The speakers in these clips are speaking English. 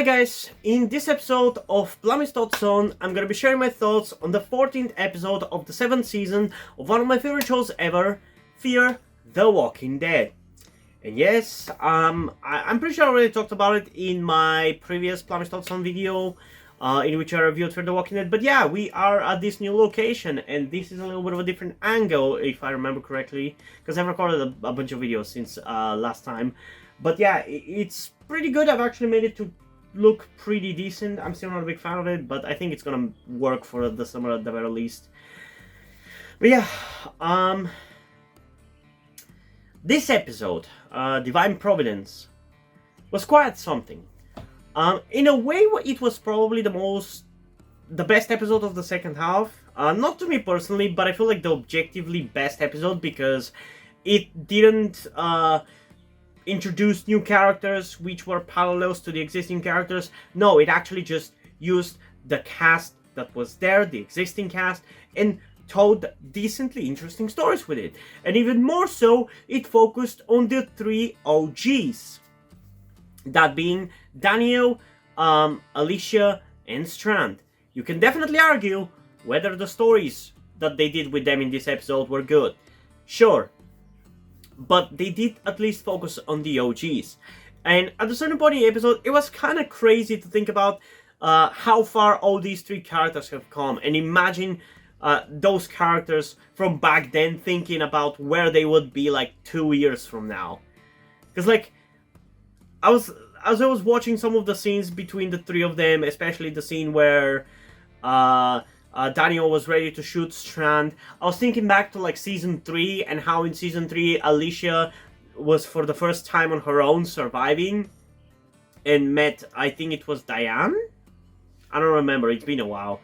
Hi guys, in this episode of Plummy's Thought Zone, I'm gonna be sharing my thoughts on the 14th episode of the 7th season of one of my favorite shows ever, Fear the Walking Dead. And yes, I'm pretty sure I already talked about it in my previous Plummy's Thought Zone video, in which I reviewed Fear the Walking Dead. But yeah, we are at this new location, and this is a little bit of a different angle, if I remember correctly, because I've recorded a bunch of videos since last time. But yeah, it's pretty good. I've actually made it to look pretty decent. I'm still not a big fan of it, but I think it's gonna work for the summer at the very least. But yeah, this episode, Divine Providence, was quite something. In a way, it was probably the best episode of the second half. Not to me personally, but I feel like the objectively best episode because it didn't introduce new characters which were parallels to the existing characters. No, it actually just used the cast that was there, the existing cast, and told decently interesting stories with it. And even more so, it focused on the three OGs. That being Daniel, Alicia, and Strand. You can definitely argue whether the stories that they did with them in this episode were good. Sure. But they did at least focus on the OGs. And at a certain point in the episode, it was kind of crazy to think about how far all these three characters have come. And imagine those characters from back then thinking about where they would be like 2 years from now. Because like, as I was watching some of the scenes between the three of them, especially the scene where Daniel was ready to shoot Strand, I was thinking back to like season 3 and how in season 3 Alicia was for the first time on her own surviving and met, I think it was Diane? I don't remember, it's been a while.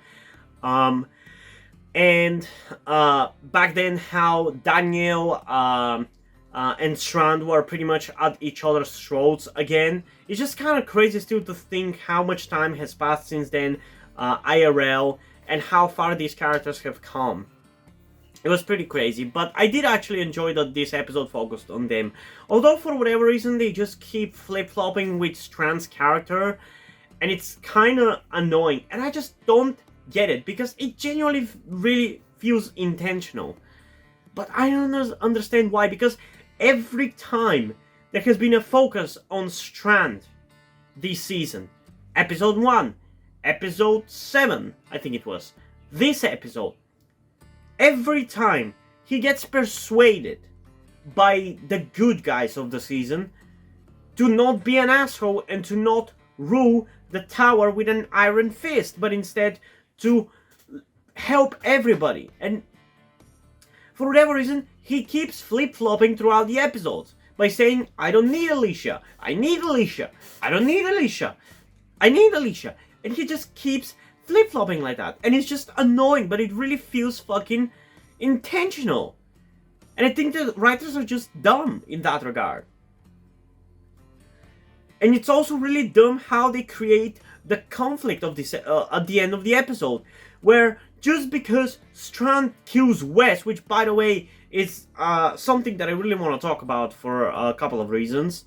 And back then how Daniel and Strand were pretty much at each other's throats again. It's just kind of crazy still to think how much time has passed since then, IRL, and how far these characters have come. It was pretty crazy, but I did actually enjoy that this episode focused on them. Although for whatever reason they just keep flip-flopping with Strand's character, and it's kind of annoying, and I just don't get it, because it genuinely really feels intentional. But I don't understand why, because every time there has been a focus on Strand this season, episode 1, episode 7, I think it was, this episode, every time he gets persuaded by the good guys of the season to not be an asshole and to not rule the tower with an iron fist, but instead to help everybody. And for whatever reason, he keeps flip-flopping throughout the episodes by saying, I don't need Alicia, I need Alicia, I don't need Alicia, I need Alicia. And he just keeps flip-flopping like that. And it's just annoying, but it really feels fucking intentional. And I think the writers are just dumb in that regard. And it's also really dumb how they create the conflict of this at the end of the episode. Where just because Strand kills Wes, which by the way is something that I really want to talk about for a couple of reasons,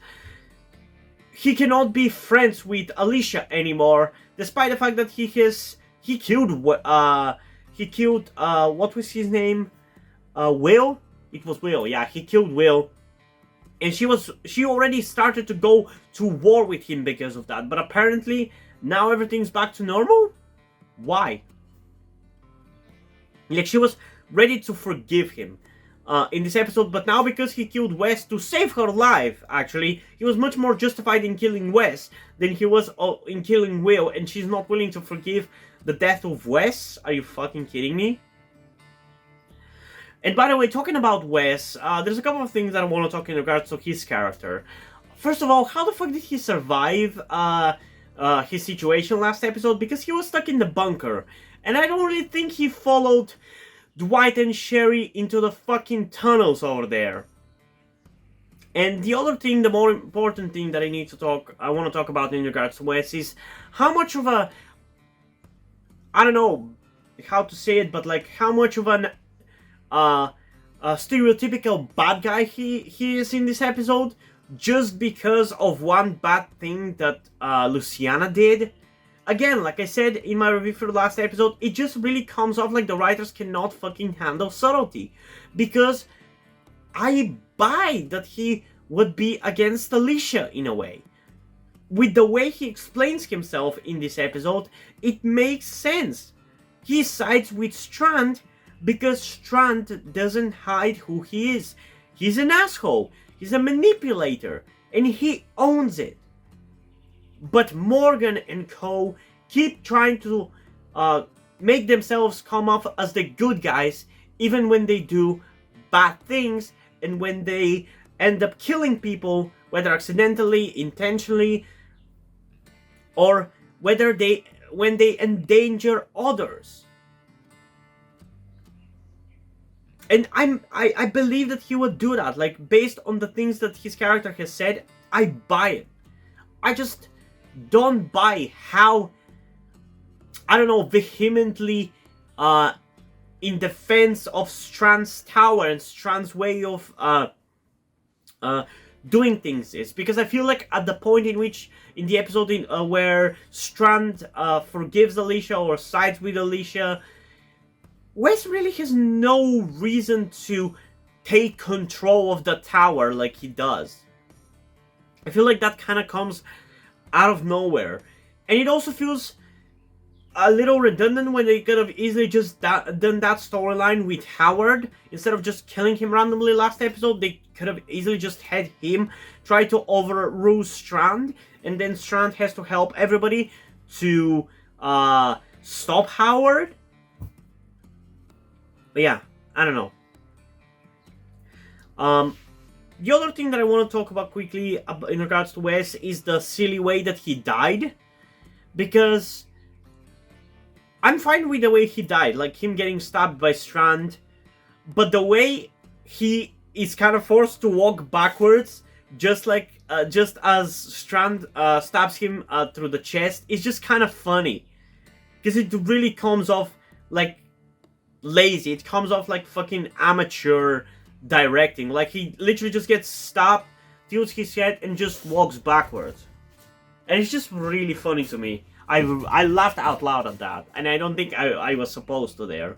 he cannot be friends with Alicia anymore, despite the fact that he killed what was his name? Will? It was Will, yeah, he killed Will. And she already started to go to war with him because of that. But apparently now everything's back to normal? Why? Like, she was ready to forgive him in this episode, but now because he killed Wes to save her life, actually, he was much more justified in killing Wes than he was in killing Will, and she's not willing to forgive the death of Wes? Are you fucking kidding me? And by the way, talking about Wes, there's a couple of things that I want to talk in regards to his character. First of all, how the fuck did he survive his situation last episode? Because he was stuck in the bunker, and I don't really think he followed Dwight and Sherry into the fucking tunnels over there. And the other thing, the more important thing that I want to talk about in regards to Wes is how much of a, I don't know how to say it, but like how much of an a stereotypical bad guy he is in this episode just because of one bad thing that Luciana did. Again, like I said in my review for the last episode, it just really comes off like the writers cannot fucking handle subtlety. Because I buy that he would be against Alicia in a way. With the way he explains himself in this episode, it makes sense. He sides with Strand because Strand doesn't hide who he is. He's an asshole. He's a manipulator. And he owns it. But Morgan and co. keep trying to make themselves come off as the good guys, even when they do bad things and when they end up killing people, whether accidentally, intentionally, or when they endanger others. And I believe that he would do that. Like, based on the things that his character has said, I buy it. I just don't buy how, I don't know, vehemently in defense of Strand's tower and Strand's way of doing things is. Because I feel like at the point in which, in the episode where Strand forgives Alicia or sides with Alicia, Wes really has no reason to take control of the tower like he does. I feel like that kind of comes out of nowhere. And it also feels a little redundant when they could have easily just done that storyline with Howard. Instead of just killing him randomly last episode, they could have easily just had him try to overrule Strand. And then Strand has to help everybody to stop Howard. But yeah, I don't know. The other thing that I want to talk about quickly in regards to Wes is the silly way that he died. Because I'm fine with the way he died, like him getting stabbed by Strand. But the way he is kind of forced to walk backwards, just as Strand stabs him through the chest, is just kind of funny. Because it really comes off like lazy. It comes off like fucking amateur directing. Like, he literally just gets stabbed, tilts his head, and just walks backwards. And it's just really funny to me. I laughed out loud at that, and I don't think I was supposed to there.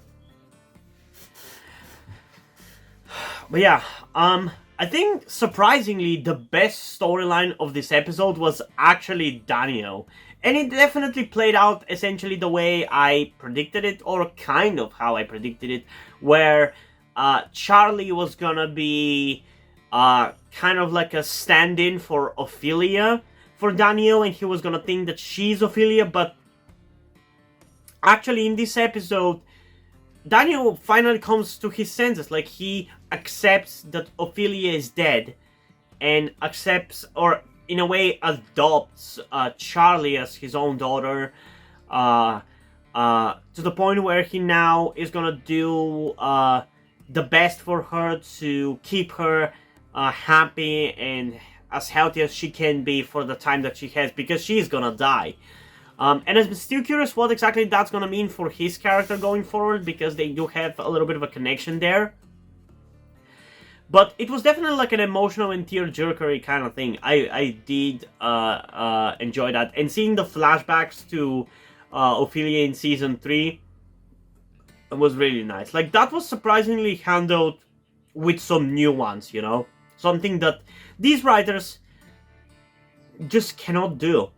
But yeah, I think surprisingly the best storyline of this episode was actually Daniel. And it definitely played out essentially the way I predicted it, or kind of how I predicted it, where Charlie was gonna be kind of like a stand-in for Ophelia for Daniel, and he was gonna think that she's Ophelia, but actually in this episode, Daniel finally comes to his senses. Like, he accepts that Ophelia is dead, and accepts, or in a way adopts Charlie as his own daughter, to the point where he now is gonna do the best for her to keep her happy and as healthy as she can be for the time that she has, because she's gonna die. And I'm still curious what exactly that's gonna mean for his character going forward, because they do have a little bit of a connection there. But it was definitely like an emotional and tear-jerkery kind of thing. I did enjoy that. And seeing the flashbacks to Ophelia in Season 3 was really nice. Like, that was surprisingly handled with some nuance, you know? Something that these writers just cannot do.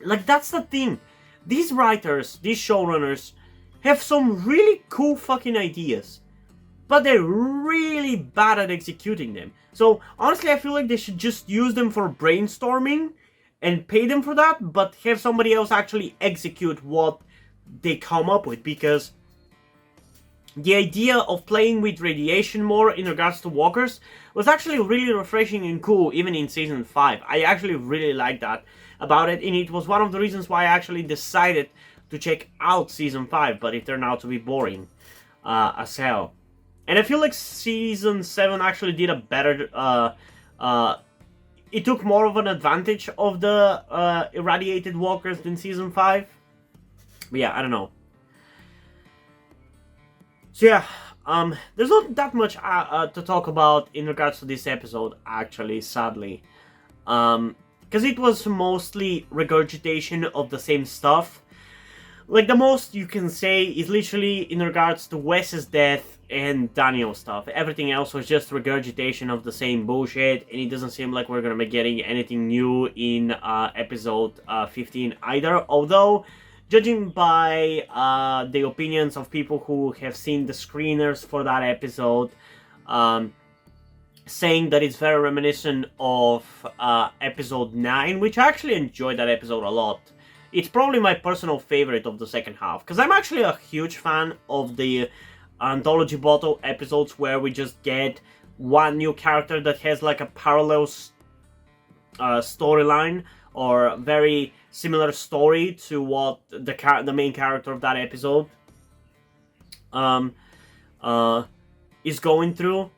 Like, that's the thing. These writers, these showrunners, have some really cool fucking ideas, but they're really bad at executing them. So, honestly, I feel like they should just use them for brainstorming and pay them for that, but have somebody else actually execute what they come up with, because the idea of playing with radiation more in regards to walkers was actually really refreshing and cool, even in Season 5. I actually really liked that about it, and it was one of the reasons why I actually decided to check out Season 5, but it turned out to be boring as hell. And I feel like Season 7 actually did a better... it took more of an advantage of the irradiated walkers than Season 5. But yeah, I don't know. So yeah, there's not that much to talk about in regards to this episode, actually, sadly. Because it was mostly regurgitation of the same stuff. Like, the most you can say is literally in regards to Wes's death and Daniel's stuff. Everything else was just regurgitation of the same bullshit, and it doesn't seem like we're gonna be getting anything new in episode 15 either. Although, judging by the opinions of people who have seen the screeners for that episode, saying that it's very reminiscent of episode 9, which I actually enjoyed that episode a lot. It's probably my personal favorite of the second half, because I'm actually a huge fan of the anthology bottle episodes where we just get one new character that has like a parallel storyline or very similar story to what the main character of that episode is going through.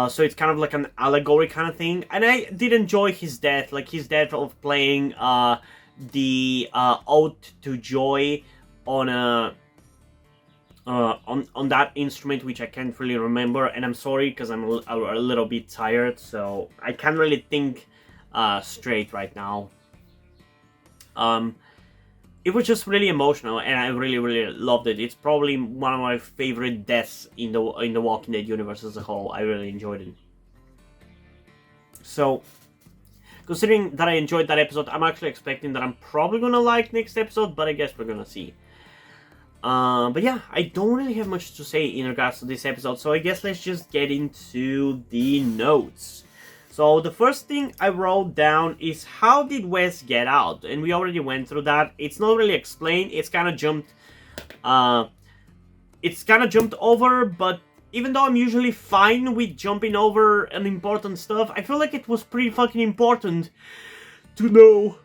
So it's kind of like an allegory kind of thing, and I did enjoy his death, like his death of playing the Ode to Joy on on that instrument, which I can't really remember, and I'm sorry because I'm a little bit tired, so I can't really think straight right now. It was just really emotional, and I really loved it. It's probably one of my favorite deaths in the Walking Dead universe as a whole. I really enjoyed it. So, considering that I enjoyed that episode, I'm actually expecting that I'm probably gonna like next episode, but I guess we're gonna see. But yeah, I don't really have much to say in regards to this episode, so I guess let's just get into the notes. So the first thing I wrote down is how did Wes get out? And we already went through that. It's not really explained. It's kind of jumped over, but even though I'm usually fine with jumping over unimportant stuff, I feel like it was pretty fucking important to know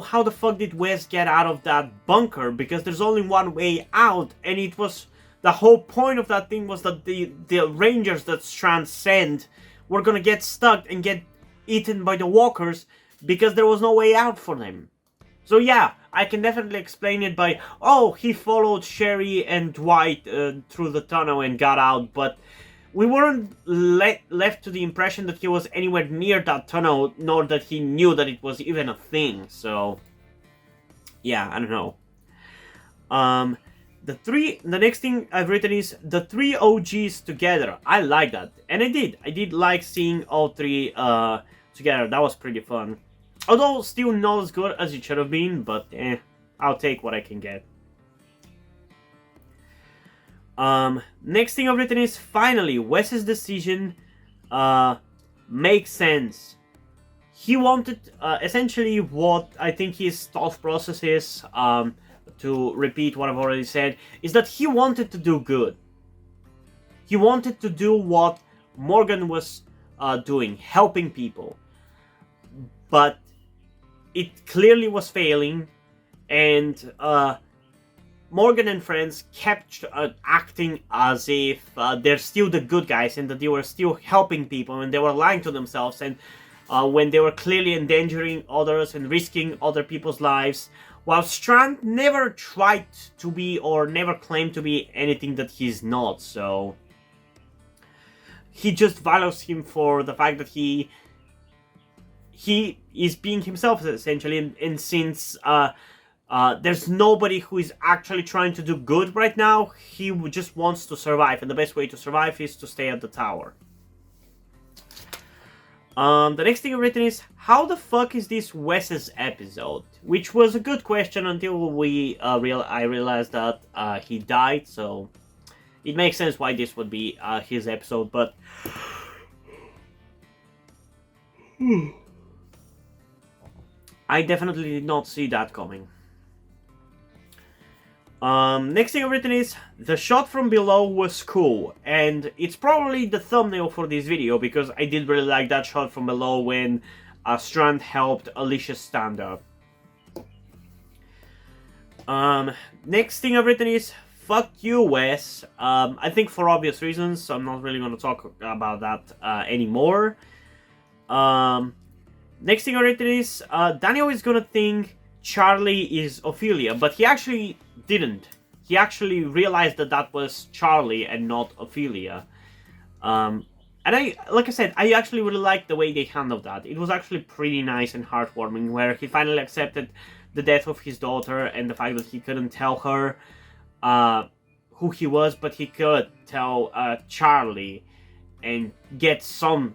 how the fuck did Wes get out of that bunker, because there's only one way out, and it was the whole point of that thing was that the Rangers that Strand sent were gonna get stuck and get eaten by the walkers because there was no way out for them. So yeah, I can definitely explain it by, oh, he followed Sherry and Dwight through the tunnel and got out, but we weren't left to the impression that he was anywhere near that tunnel, nor that he knew that it was even a thing, so yeah, I don't know. The next thing I've written is the 3 OGs together. I like that, and I did like seeing all 3 together. That was pretty fun. Although still not as good as it should have been, but I'll take what I can get. Next thing I've written is finally Wes's decision makes sense. He wanted essentially what I think his thought process is, to repeat what I've already said, is that he wanted to do good. He wanted to do what Morgan was doing, helping people. But it clearly was failing, and Morgan and friends kept acting as if they're still the good guys and that they were still helping people, and they were lying to themselves, and when they were clearly endangering others and risking other people's lives, while Strand never tried to be or never claimed to be anything that he's not. So he just values him for the fact that he is being himself, essentially, and since there's nobody who is actually trying to do good right now, he just wants to survive, and the best way to survive is to stay at the tower. The next thing I've written is, how the fuck is this Wes's episode? Which was a good question until I realized that he died, so it makes sense why this would be his episode, but I definitely did not see that coming. Next thing I've written is, the shot from below was cool, and it's probably the thumbnail for this video, because I did really like that shot from below when Strand helped Alicia stand up. Next thing I've written is, fuck you, Wes. I think for obvious reasons, so I'm not really going to talk about that anymore. Next thing I've written is, Daniel is going to think Charlie is Ophelia, but he actually didn't. He actually realized that that was Charlie and not Ophelia. And like I said, I actually really liked the way they handled that. It was actually pretty nice and heartwarming, where he finally accepted the death of his daughter and the fact that he couldn't tell her who he was, but he could tell Charlie and get some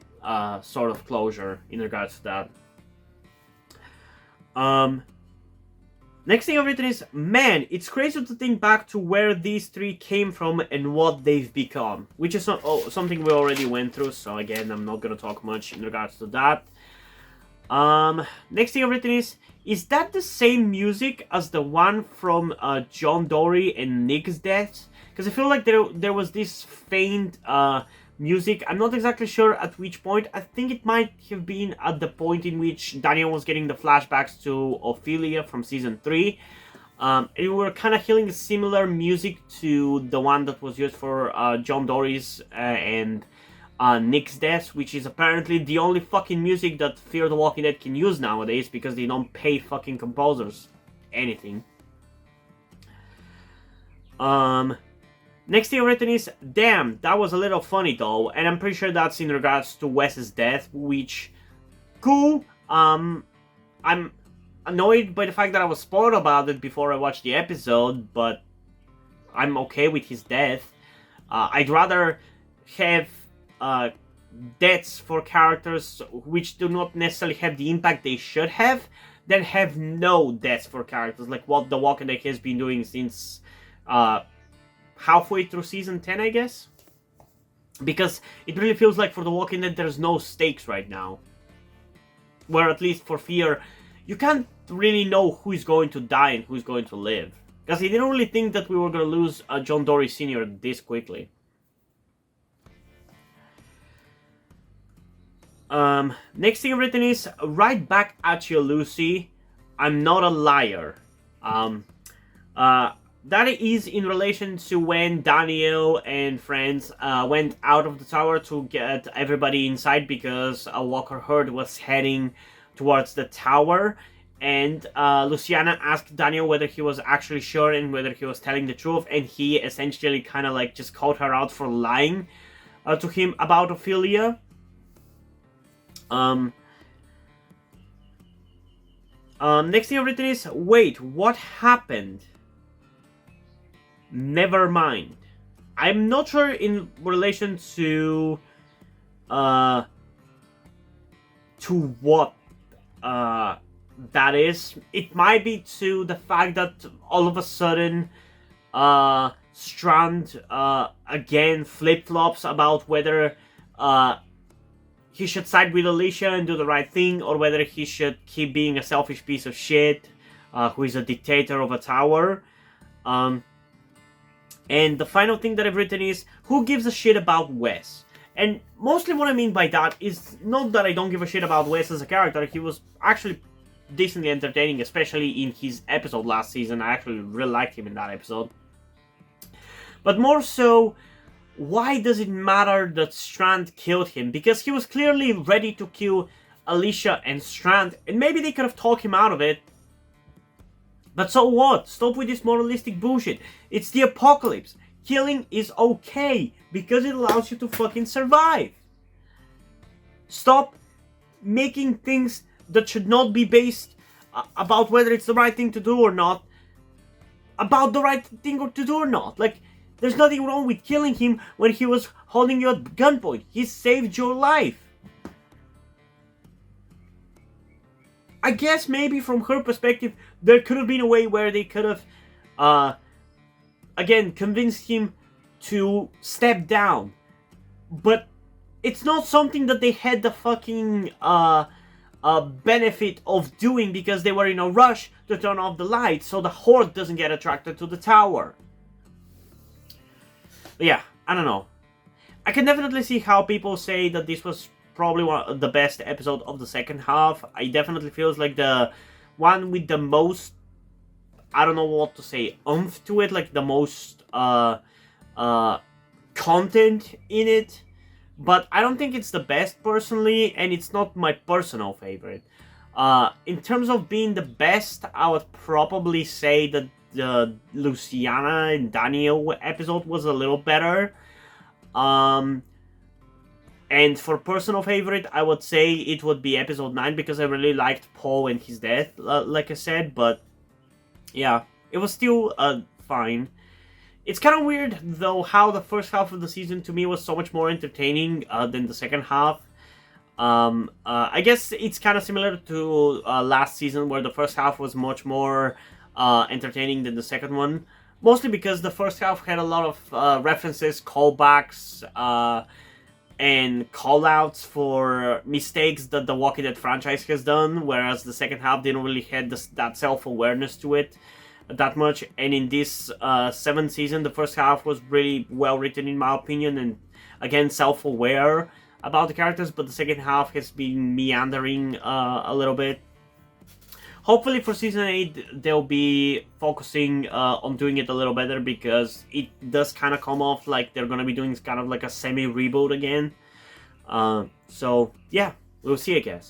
sort of closure in regards to that. Next thing I've written is, man, it's crazy to think back to where these three came from and what they've become. Which is something we already went through, so again, I'm not going to talk much in regards to that. Next thing I've written is that the same music as the one from John Dory and Nick's death? Because I feel like there was this faint music. I'm not exactly sure at which point. I think it might have been at the point in which Daniel was getting the flashbacks to Ophelia from season 3. And we were kind of hearing similar music to the one that was used for John Dory's and Nick's death, which is apparently the only fucking music that Fear the Walking Dead can use nowadays because they don't pay fucking composers anything. Next thing I've written is, damn, that was a little funny though, and I'm pretty sure that's in regards to Wes's death, which, cool. I'm annoyed by the fact that I was spoiled about it before I watched the episode, but I'm okay with his death. I'd rather have deaths for characters which do not necessarily have the impact they should have, than have no deaths for characters, like what The Walking Dead has been doing since halfway through season 10, I guess. Because it really feels like for The Walking Dead there's no stakes right now. Where at least for Fear, you can't really know who's going to die and who's going to live. Because I didn't really think that we were going to lose John Dory Sr. this quickly. Next thing written is, right back at you, Lucy. I'm not a liar. That is in relation to when Daniel and friends went out of the tower to get everybody inside because a Walker herd was heading towards the tower. And Luciana asked Daniel whether he was actually sure and whether he was telling the truth. And he essentially kind of like just called her out for lying to him about Ophelia. Next thing I've written is, wait, what happened? Never mind. I'm not sure in relation to what that is. It might be to the fact that all of a sudden Strand again flip-flops about whether he should side with Alicia and do the right thing, or whether he should keep being a selfish piece of shit who is a dictator of a tower. And the final thing that I've written is, who gives a shit about Wes? And mostly what I mean by that is not that I don't give a shit about Wes as a character. He was actually decently entertaining, especially in his episode last season. I actually really liked him in that episode. But more so, why does it matter that Strand killed him? Because he was clearly ready to kill Alicia and Strand, and maybe they could have talked him out of it. But so what? Stop with this moralistic bullshit. It's the apocalypse. Killing is okay, because it allows you to fucking survive. Stop making things that should not be based about whether it's the right thing to do or not, about the right thing to do or not. Like, there's nothing wrong with killing him when he was holding you at gunpoint. He saved your life. I guess maybe from her perspective, there could have been a way where they could have, again, convinced him to step down. But it's not something that they had the fucking benefit of doing because they were in a rush to turn off the lights so the Horde doesn't get attracted to the tower. But yeah, I don't know. I can definitely see how people say that this was probably one of the best episode of the second half. I definitely feels like the one with the most, I don't know what to say, oomph to it, like the most content in it. But I don't think it's the best personally, and it's not my personal favorite. In terms of being the best, I would probably say that the Luciana and Daniel episode was a little better. And for personal favorite, I would say it would be episode 9 because I really liked Paul and his death, like I said, but yeah, it was still fine. It's kind of weird, though, how the first half of the season to me was so much more entertaining than the second half. I guess it's kind of similar to last season, where the first half was much more entertaining than the second one. Mostly because the first half had a lot of references, callbacks, and callouts for mistakes that the Walking Dead franchise has done, whereas the second half didn't really have that self-awareness to it that much. And in this 7th season, the first half was really well written in my opinion, and again self-aware about the characters, but the second half has been meandering a little bit. Hopefully for season 8 they'll be focusing on doing it a little better, because it does kind of come off like they're gonna be doing kind of like a semi-reboot again. So yeah, we'll see I guess.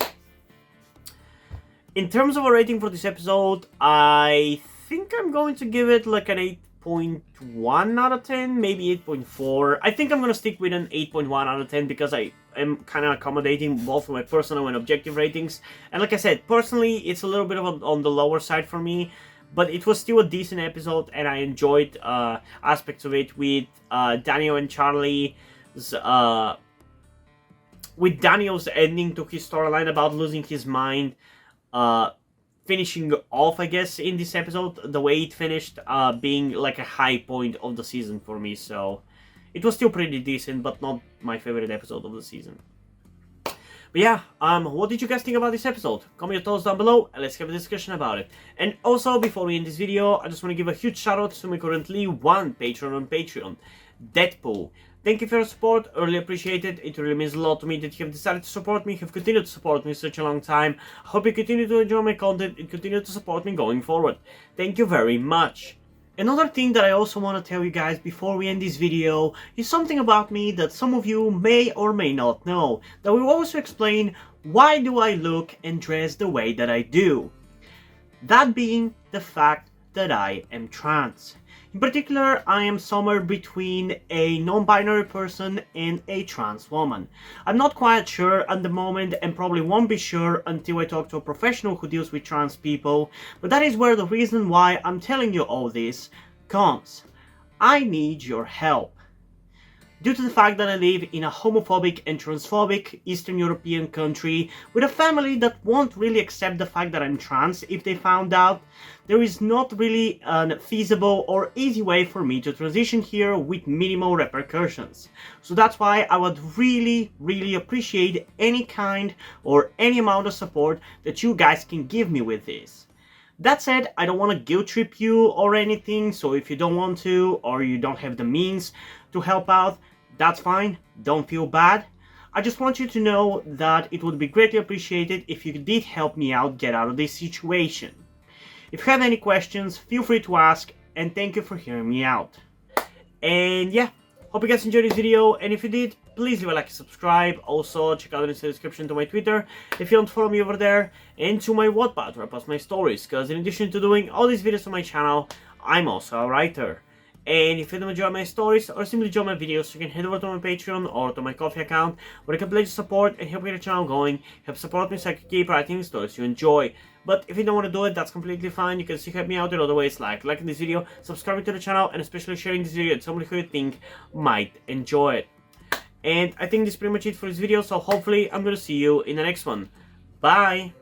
In terms of a rating for this episode, I think I'm going to give it like an 8.1 out of 10, maybe 8.4. I think I'm going to stick with an 8.1 out of 10 because I am kind of accommodating both my personal and objective ratings. And like I said, personally, it's a little bit of on the lower side for me, but it was still a decent episode, and I enjoyed aspects of it with Daniel and Charlie's with Daniel's ending to his storyline about losing his mind, finishing off, I guess, in this episode, the way it finished, being like a high point of the season for me. So it was still pretty decent, but not my favorite episode of the season. But yeah, what did you guys think about this episode? Comment your thoughts down below and let's have a discussion about it. And also, before we end this video, I just want to give a huge shout out to my currently one patron on Patreon, Deadpool. Thank you for your support, I really appreciate it. It really means a lot to me that you have decided to support me, have continued to support me such a long time. I hope you continue to enjoy my content and continue to support me going forward. Thank you very much. Another thing that I also want to tell you guys before we end this video is something about me that some of you may or may not know, that will also explain why do I look and dress the way that I do. That being the fact that I am trans. In particular, I am somewhere between a non-binary person and a trans woman. I'm not quite sure at the moment, and probably won't be sure until I talk to a professional who deals with trans people, but that is where the reason why I'm telling you all this comes. I need your help. Due to the fact that I live in a homophobic and transphobic Eastern European country with a family that won't really accept the fact that I'm trans if they found out, there is not really a feasible or easy way for me to transition here with minimal repercussions. So that's why I would really appreciate any kind or any amount of support that you guys can give me with this. That said, I don't want to guilt trip you or anything, so if you don't want to or you don't have the means to help out, that's fine, don't feel bad. I just want you to know that it would be greatly appreciated if you did help me out get out of this situation. If you have any questions, feel free to ask, and thank you for hearing me out. And yeah, hope you guys enjoyed this video, and if you did, please leave a like and subscribe. Also, check out the description to my Twitter if you don't follow me over there, and to my Wattpad where I post my stories, because in addition to doing all these videos on my channel, I'm also a writer. And if you don't enjoy my stories or simply enjoy my videos, you can head over to my Patreon or to my Ko-fi account where you can pledge support and help get the channel going, help support me so I can keep writing stories you enjoy. But if you don't want to do it, that's completely fine. You can still help me out in other ways, like liking this video, subscribing to the channel, and especially sharing this video with somebody who you think might enjoy it. And I think this is pretty much it for this video, so hopefully I'm gonna see you in the next one. Bye!